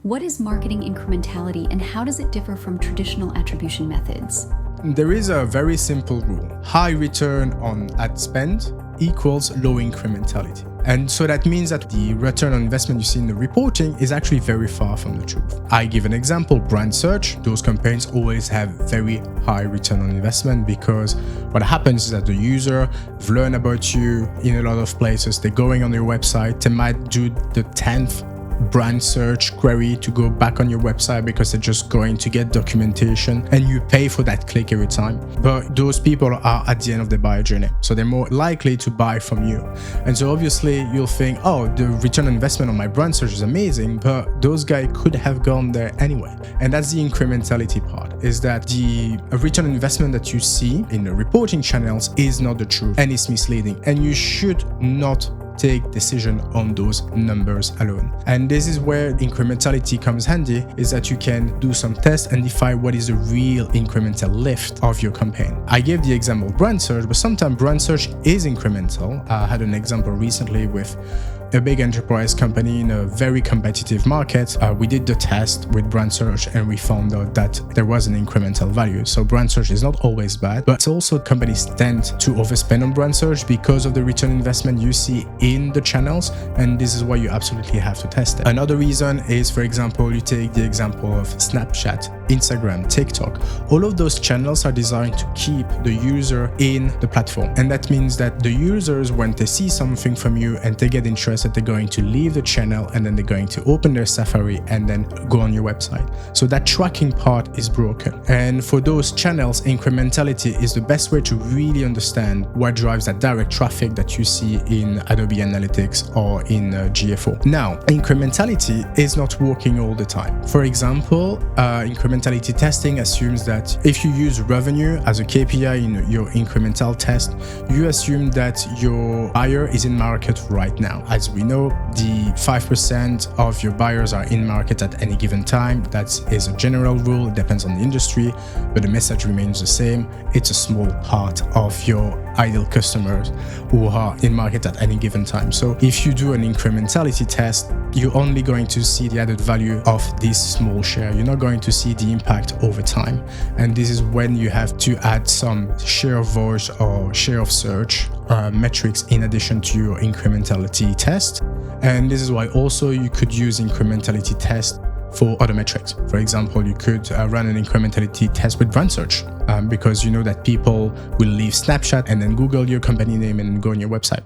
What is marketing incrementality and how does it differ from traditional attribution methods? There is a very simple rule. High return on ad spend equals low incrementality. And so that means that the return on investment you see in the reporting is actually very far from the truth. I give an example, brand search. Those campaigns always have very high return on investment because what happens is that the user learn about you in a lot of places. They're going on your website. They might do the 10th brand search query to go back on your website because they're just going to get documentation, and you pay for that click every time. But those people are at the end of the buyer journey, so they're more likely to buy from you. And so obviously you'll think, oh, the return on investment on my brand search is amazing, but those guys could have gone there anyway. And that's the incrementality part, is that the return on investment that you see in the reporting channels is not the truth and it's misleading, and you should not take decision on those numbers alone. And this is where incrementality comes handy, is that you can do some tests and define what is the real incremental lift of your campaign. I gave the example of brand search, but sometimes brand search is incremental. I had an example recently with a big enterprise company in a very competitive market. We did the test with brand search and we found out that there was an incremental value. So brand search is not always bad, but also companies tend to overspend on brand search because of the return investment you see in the channels, and this is why you absolutely have to test it. Another reason is, for example, you take the example of Snapchat, Instagram, TikTok. All of those channels are designed to keep the user in the platform, and that means that the users, when they see something from you and they get interested, they're going to leave the channel and then they're going to open their Safari and then go on your website. So that tracking part is broken. And for those channels, incrementality is the best way to really understand what drives that direct traffic that you see in Adobe Analytics or in GFO. Now, incrementality is not working all the time. For example, incrementality testing assumes that if you use revenue as a KPI in your incremental test, you assume that your buyer is in market right now. As we know, the 5% of your buyers are in market at any given time. That is a general rule. It depends on the industry, but the message remains the same. It's a small part of your ideal customers who are in market at any given time. So if you do an incrementality test, you're only going to see the added value of this small share. You're not going to see the impact over time. And this is when you have to add some share of voice or share of search metrics in addition to your incrementality test. And this is why also you could use incrementality test for other metrics. For example, you could run an incrementality test with brand search because you know that people will leave Snapchat and then Google your company name and go on your website.